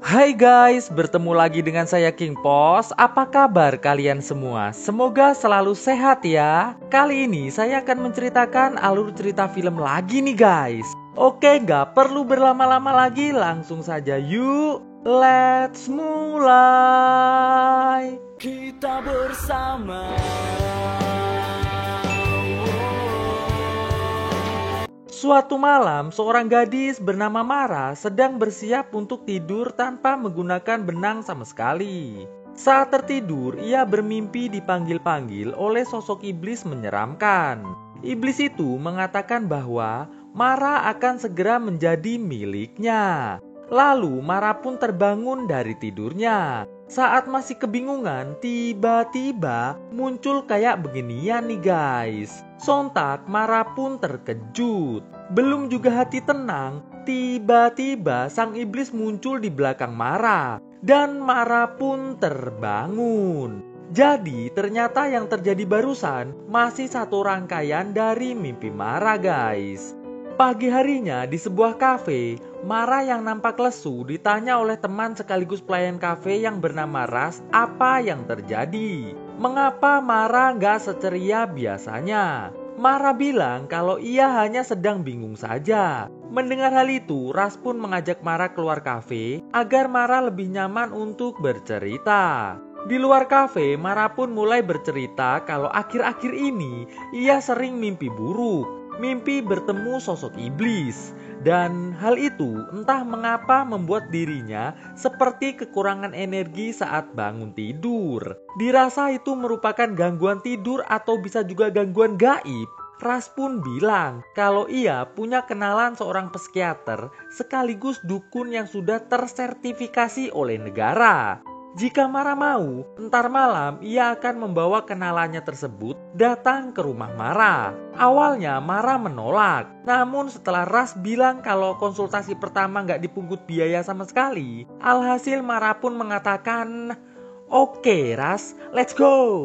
Hai guys, bertemu lagi dengan saya King Pos. Apa kabar kalian semua? Semoga selalu sehat ya. Kali ini saya akan menceritakan alur cerita film lagi nih guys. Oke, gak perlu berlama-lama lagi, langsung saja yuk. Let's mulai. Kita bersama. Suatu malam, seorang gadis bernama Mara sedang bersiap untuk tidur tanpa menggunakan benang sama sekali. Saat tertidur, ia bermimpi dipanggil-panggil oleh sosok iblis menyeramkan. Iblis itu mengatakan bahwa Mara akan segera menjadi miliknya. Lalu Mara pun terbangun dari tidurnya. Saat masih kebingungan, tiba-tiba muncul kayak beginian nih guys. Sontak Mara pun terkejut. Belum juga hati tenang, tiba-tiba sang iblis muncul di belakang Mara. Dan Mara pun terbangun. Jadi ternyata yang terjadi barusan masih satu rangkaian dari mimpi Mara guys. Pagi harinya di sebuah kafe, Mara yang nampak lesu ditanya oleh teman sekaligus pelayan kafe yang bernama Ras apa yang terjadi. Mengapa Mara gak seceria biasanya? Mara bilang kalau ia hanya sedang bingung saja. Mendengar hal itu, Ras pun mengajak Mara keluar kafe agar Mara lebih nyaman untuk bercerita. Di luar kafe, Mara pun mulai bercerita kalau akhir-akhir ini ia sering mimpi buruk. Mimpi bertemu sosok iblis. Dan hal itu entah mengapa membuat dirinya seperti kekurangan energi saat bangun tidur. Dirasa itu merupakan gangguan tidur atau bisa juga gangguan gaib. Ras pun bilang kalau ia punya kenalan seorang psikiater sekaligus dukun yang sudah tersertifikasi oleh negara. Jika Mara mau, ntar malam ia akan membawa kenalannya tersebut datang ke rumah Mara. Awalnya Mara menolak, namun setelah Ras bilang kalau konsultasi pertama gak dipungut biaya sama sekali, alhasil Mara pun mengatakan, "Oke Ras, let's go."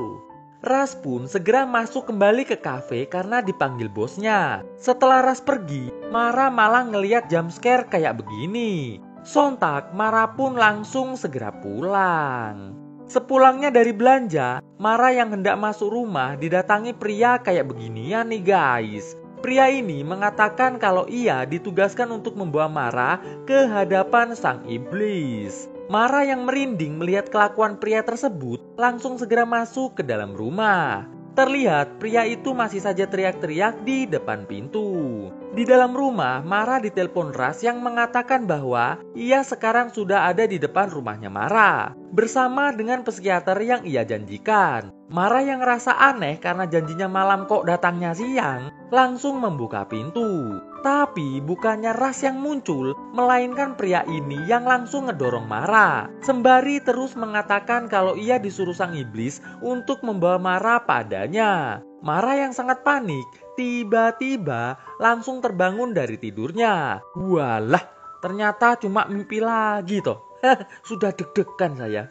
Ras pun segera masuk kembali ke kafe karena dipanggil bosnya. Setelah Ras pergi, Mara malah ngeliat jumpscare kayak begini. Sontak Mara pun langsung segera pulang. Sepulangnya dari belanja, Mara yang hendak masuk rumah didatangi pria kayak beginian nih guys. Pria ini mengatakan kalau ia ditugaskan untuk membawa Mara ke hadapan sang iblis. Mara yang merinding melihat kelakuan pria tersebut langsung segera masuk ke dalam rumah. Terlihat pria itu masih saja teriak-teriak di depan pintu. Di dalam rumah, Mara ditelepon Ras yang mengatakan bahwa ia sekarang sudah ada di depan rumahnya Mara bersama dengan psikiater yang ia janjikan. Mara yang rasa aneh karena janjinya malam kok datangnya siang, langsung membuka pintu. Tapi bukannya Ras yang muncul, melainkan pria ini yang langsung ngedorong Mara. Sembari terus mengatakan kalau ia disuruh sang iblis untuk membawa Mara padanya. Mara yang sangat panik, tiba-tiba langsung terbangun dari tidurnya. Walah, ternyata cuma mimpi lagi toh. Sudah deg-degan saya.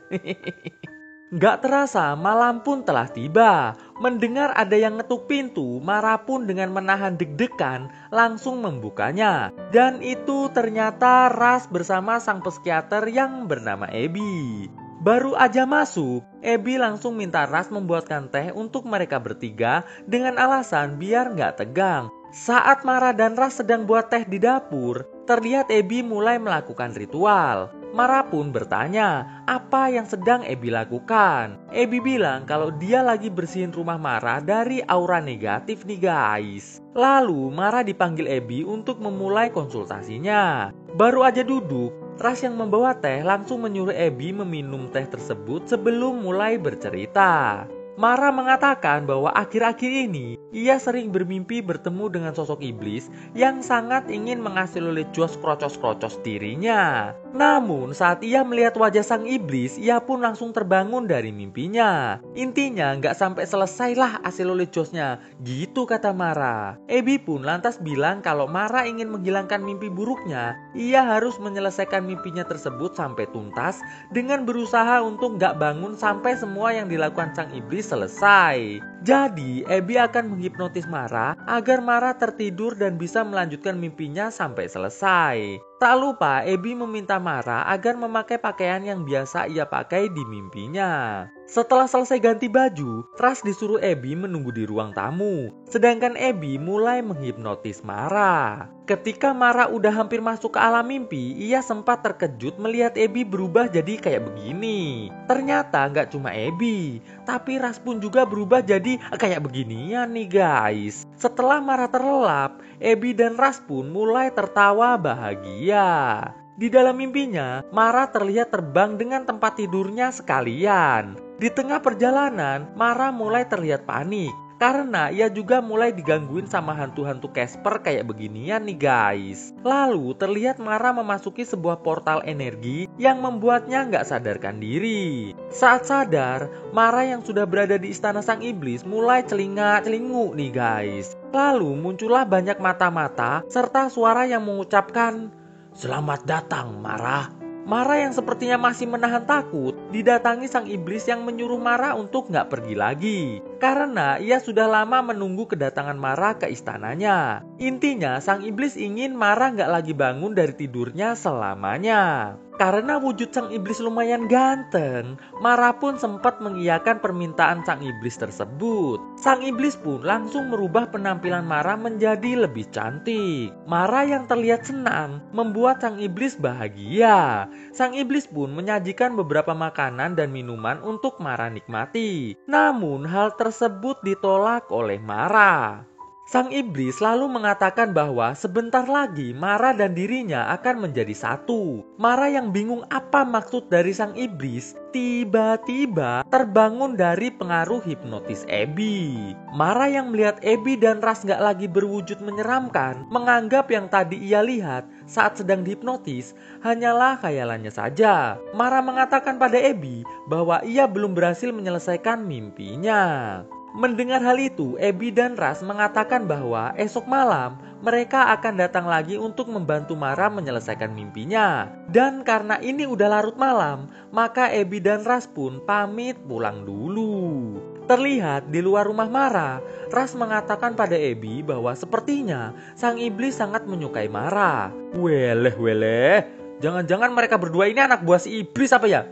Gak terasa malam pun telah tiba. Mendengar ada yang ngetuk pintu, Mara pun dengan menahan deg-degan langsung membukanya. Dan itu ternyata Ras bersama sang psikiater yang bernama Ebi. Baru aja masuk, Ebi langsung minta Ras membuatkan teh untuk mereka bertiga dengan alasan biar gak tegang. Saat Mara dan Ras sedang buat teh di dapur, terlihat Ebi mulai melakukan ritual. Mara pun bertanya apa yang sedang Ebi lakukan. Ebi bilang kalau dia lagi bersihin rumah Mara dari aura negatif nih guys. Lalu Mara dipanggil Ebi untuk memulai konsultasinya. Baru aja duduk, Ras yang membawa teh langsung menyuruh Ebi meminum teh tersebut sebelum mulai bercerita. Mara mengatakan bahwa akhir-akhir ini ia sering bermimpi bertemu dengan sosok iblis yang sangat ingin mengasilolejos krocos-krocos dirinya. Namun saat ia melihat wajah sang iblis, ia pun langsung terbangun dari mimpinya. Intinya gak sampai selesailah asilolejosnya, gitu kata Mara. Ebi pun lantas bilang kalau Mara ingin menghilangkan mimpi buruknya, ia harus menyelesaikan mimpinya tersebut sampai tuntas dengan berusaha untuk gak bangun sampai semua yang dilakukan sang iblis selesai. Jadi, Ebi akan menghipnotis Mara agar Mara tertidur dan bisa melanjutkan mimpinya sampai selesai. Tak lupa Abby meminta Mara agar memakai pakaian yang biasa ia pakai di mimpinya. Setelah selesai ganti baju, Ras disuruh Abby menunggu di ruang tamu. Sedangkan Abby mulai menghipnotis Mara. Ketika Mara udah hampir masuk ke alam mimpi, ia sempat terkejut melihat Abby berubah jadi kayak begini. Ternyata nggak cuma Abby, tapi Ras pun juga berubah jadi kayak beginian nih guys. Setelah Mara terlelap, Abby dan Ras pun mulai tertawa bahagia. Di dalam mimpinya, Mara terlihat terbang dengan tempat tidurnya sekalian. Di tengah perjalanan, Mara mulai terlihat panik karena ia juga mulai digangguin sama hantu-hantu Casper kayak beginian nih guys. Lalu terlihat Mara memasuki sebuah portal energi yang membuatnya nggak sadarkan diri. Saat sadar, Mara yang sudah berada di istana sang iblis mulai celingak-celinguk nih guys. Lalu muncullah banyak mata-mata serta suara yang mengucapkan, "Selamat datang Mara." Mara yang sepertinya masih menahan takut didatangi sang iblis yang menyuruh Mara untuk nggak pergi lagi. Karena ia sudah lama menunggu kedatangan Mara ke istananya. Intinya sang iblis ingin Mara nggak lagi bangun dari tidurnya selamanya. Karena wujud sang iblis lumayan ganteng, Mara pun sempat mengiyakan permintaan sang iblis tersebut. Sang iblis pun langsung merubah penampilan Mara menjadi lebih cantik. Mara yang terlihat senang membuat sang iblis bahagia. Sang iblis pun menyajikan beberapa makanan dan minuman untuk Mara nikmati. Namun hal tersebut ditolak oleh Mara. Sang iblis lalu mengatakan bahwa sebentar lagi Mara dan dirinya akan menjadi satu. Mara yang bingung apa maksud dari sang iblis, tiba-tiba terbangun dari pengaruh hipnotis Abby. Mara yang melihat Abby dan Ras gak lagi berwujud menyeramkan, menganggap yang tadi ia lihat saat sedang dihipnotis hanyalah khayalannya saja. Mara mengatakan pada Abby bahwa ia belum berhasil menyelesaikan mimpinya. Mendengar hal itu, Abby dan Ras mengatakan bahwa esok malam mereka akan datang lagi untuk membantu Mara menyelesaikan mimpinya. Dan karena ini udah larut malam, maka Abby dan Ras pun pamit pulang dulu. Terlihat di luar rumah Mara, Ras mengatakan pada Abby bahwa sepertinya sang iblis sangat menyukai Mara. Weleh, jangan-jangan mereka berdua ini anak buah si iblis apa ya?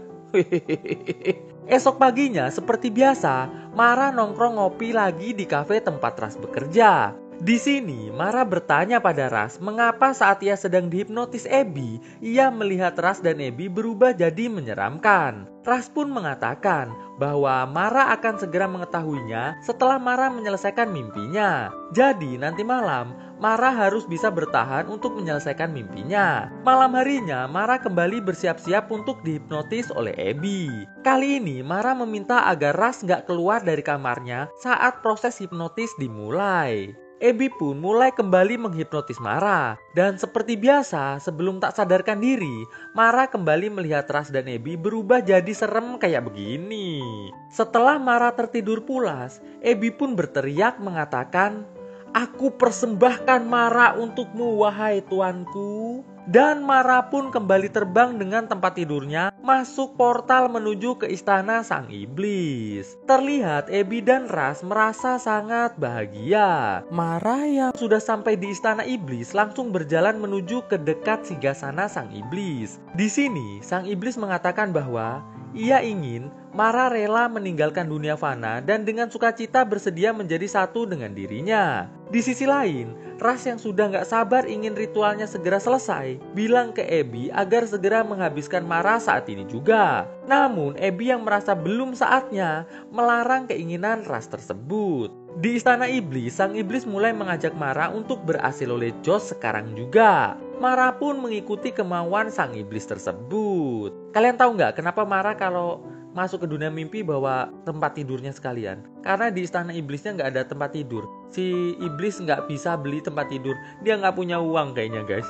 Esok paginya seperti biasa, Mara nongkrong ngopi lagi di kafe tempat Ras bekerja. Di sini Mara bertanya pada Ras mengapa saat ia sedang dihipnotis Abby, ia melihat Ras dan Abby berubah jadi menyeramkan. Ras pun mengatakan bahwa Mara akan segera mengetahuinya setelah Mara menyelesaikan mimpinya. Jadi nanti malam Mara harus bisa bertahan untuk menyelesaikan mimpinya. Malam harinya Mara kembali bersiap-siap untuk dihipnotis oleh Abby. Kali ini Mara meminta agar Ras gak keluar dari kamarnya saat proses hipnotis dimulai. Abby pun mulai kembali menghipnotis Mara. Dan seperti biasa, sebelum tak sadarkan diri, Mara kembali melihat Ras dan Abby berubah jadi serem kayak begini. Setelah Mara tertidur pulas, Abby pun berteriak mengatakan, "Aku persembahkan Mara untukmu, wahai tuanku." Dan Mara pun kembali terbang dengan tempat tidurnya masuk portal menuju ke istana sang iblis. Terlihat Abby dan Ras merasa sangat bahagia. Mara yang sudah sampai di istana iblis langsung berjalan menuju ke dekat singgasana sang iblis. Di sini sang iblis mengatakan bahwa ia ingin Mara rela meninggalkan dunia fana dan dengan sukacita bersedia menjadi satu dengan dirinya. Di sisi lain, Ras yang sudah gak sabar ingin ritualnya segera selesai, bilang ke Abby agar segera menghabiskan Mara saat ini juga. Namun Abby yang merasa belum saatnya melarang keinginan Ras tersebut. Di istana iblis, sang iblis mulai mengajak Mara untuk berasilolet jos sekarang juga. Mara pun mengikuti kemauan sang iblis tersebut. Kalian tahu nggak kenapa Mara kalau masuk ke dunia mimpi bawa tempat tidurnya sekalian? Karena di istana iblisnya nggak ada tempat tidur. Si iblis nggak bisa beli tempat tidur. Dia nggak punya uang kayaknya guys.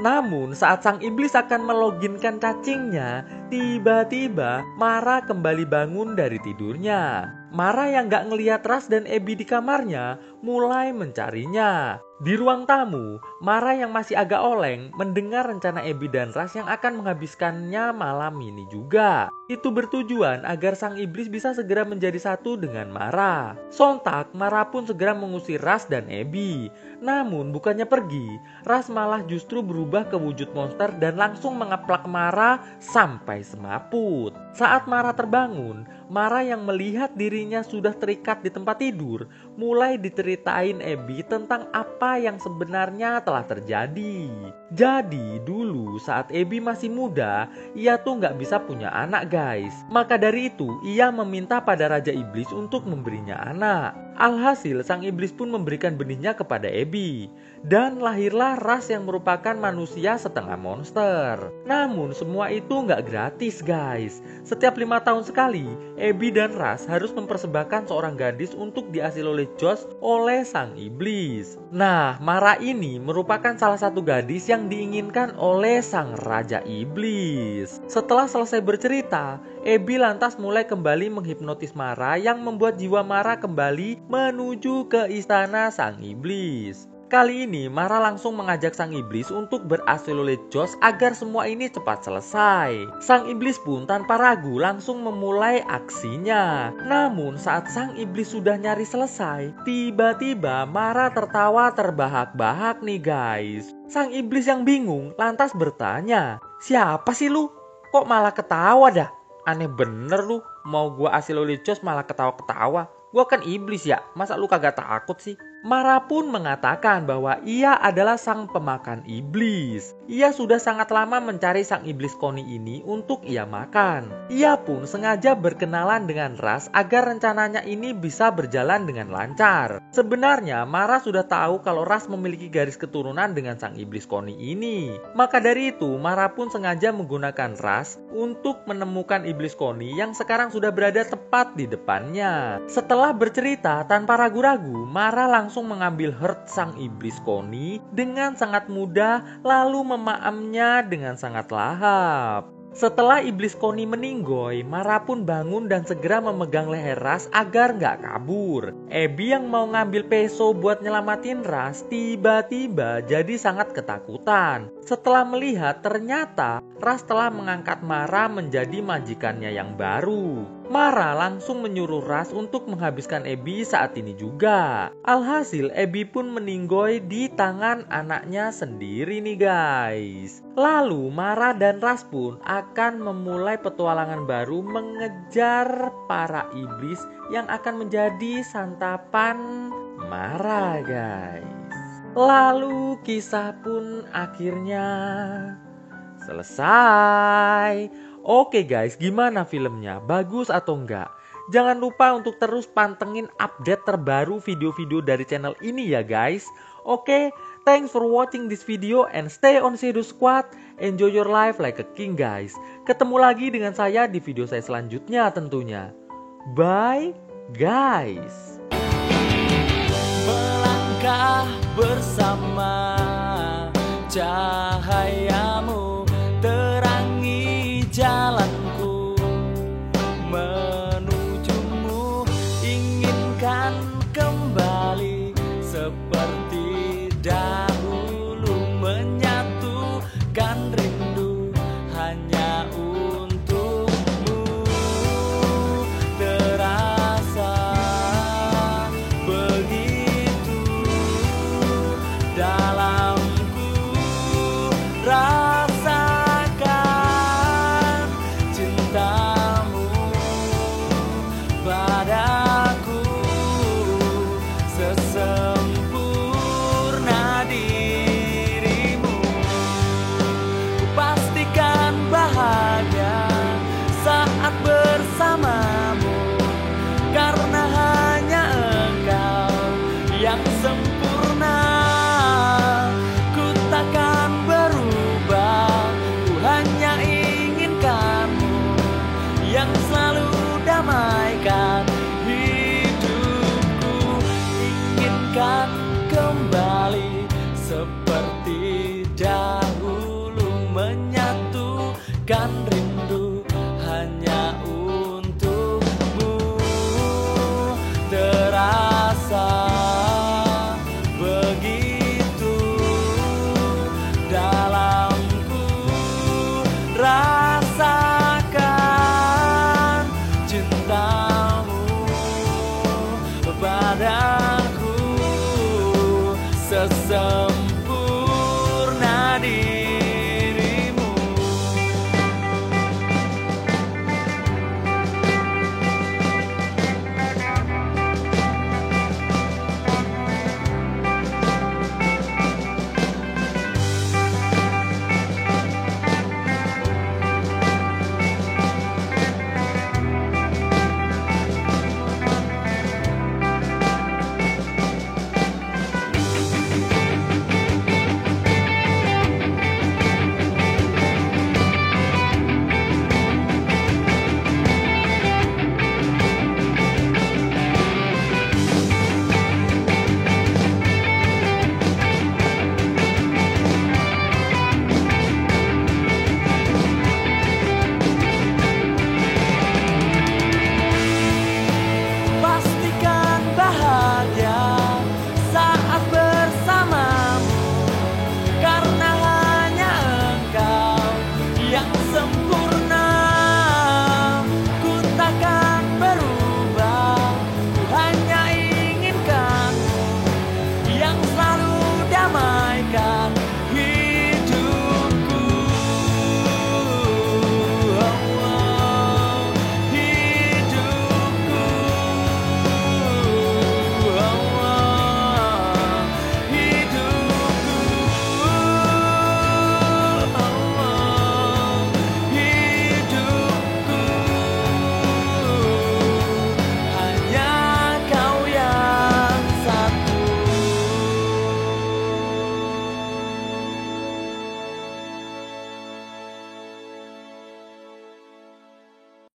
Namun saat sang iblis akan meloginkan cacingnya, tiba-tiba Mara kembali bangun dari tidurnya. Mara yang gak ngelihat Ras dan Abby di kamarnya mulai mencarinya. Di ruang tamu, Mara yang masih agak oleng mendengar rencana Abby dan Ras yang akan menghabiskannya malam ini juga. Itu bertujuan agar sang iblis bisa segera menjadi satu dengan Mara. Sontak, Mara pun segera mengusir Ras dan Abby. Namun bukannya pergi, Ras malah justru berubah ke wujud monster dan langsung mengeplak Mara sampai semaput. Saat Mara terbangun, Mara yang melihat dirinya sudah terikat di tempat tidur mulai diceritain Abby tentang apa yang sebenarnya telah terjadi. Jadi dulu saat Abby masih muda, ia tuh nggak bisa punya anak guys. Maka dari itu ia meminta pada Raja Iblis untuk memberinya anak. Alhasil sang iblis pun memberikan benihnya kepada Abby. Dan lahirlah Ras yang merupakan manusia setengah monster. Namun semua itu nggak gratis guys. Setiap 5 tahun sekali, Abby dan Ras harus mempersembahkan seorang gadis untuk diasil oleh Josh oleh sang iblis. Nah, Mara ini merupakan salah satu gadis yang diinginkan oleh sang Raja Iblis. Setelah selesai bercerita, Abby lantas mulai kembali menghipnotis Mara yang membuat jiwa Mara kembali menuju ke istana sang iblis. Kali ini Mara langsung mengajak sang iblis untuk berasil oleh Josh agar semua ini cepat selesai. Sang iblis pun tanpa ragu langsung memulai aksinya. Namun saat sang iblis sudah nyaris selesai, tiba-tiba Mara tertawa terbahak-bahak nih guys. Sang iblis yang bingung lantas bertanya, "Siapa sih lu? Kok malah ketawa dah? Aneh bener lu, mau gua asil oleh Josh malah ketawa-ketawa. Gua kan iblis ya, masa lu kagak takut sih?" Mara pun mengatakan bahwa ia adalah sang pemakan iblis. Ia sudah sangat lama mencari sang iblis koni ini untuk ia makan. Ia pun sengaja berkenalan dengan Ras agar rencananya ini bisa berjalan dengan lancar. Sebenarnya Mara sudah tahu kalau Ras memiliki garis keturunan dengan sang iblis koni ini. Maka dari itu Mara pun sengaja menggunakan Ras untuk menemukan iblis koni yang sekarang sudah berada tepat di depannya. Setelah bercerita tanpa ragu-ragu, Mara langsung mengambil heart sang iblis koni dengan sangat mudah lalu memaamnya dengan sangat lahap. Setelah iblis koni meninggoy, Mara pun bangun dan segera memegang leher Ras agar nggak kabur. Abby yang mau ngambil peso buat nyelamatin Ras tiba-tiba jadi sangat ketakutan. Setelah melihat ternyata Ras telah mengangkat Mara menjadi majikannya yang baru. Mara langsung menyuruh Ras untuk menghabiskan Abby saat ini juga. Alhasil Abby pun meninggoy di tangan anaknya sendiri nih guys. Lalu Mara dan Ras pun akan memulai petualangan baru mengejar para iblis yang akan menjadi santapan Mara guys. Lalu kisah pun akhirnya selesai. Oke guys, gimana filmnya? Bagus atau enggak? Jangan lupa untuk terus pantengin update terbaru video-video dari channel ini ya guys. Oke, thanks for watching this video and stay on Shadow Squad. Enjoy your life like a king guys. Ketemu lagi dengan saya di video saya selanjutnya tentunya. Bye guys. Melangkah bersama, cahayamu terangi jalanku menujumu, inginkan kembali seperti dahulu, menyatukan rindu hanya untukmu. Terasa begitu dalamku, rasakan cintamu padaku sesempurna dirimu. Kupastikan bahagia saat bersamamu, karena hanya engkau yang sempurna. Ku takkan berubah, ku hanya inginkanmu yang selalu damaikan hidupku. Inginkan kembali seperti dahulu, menyatukan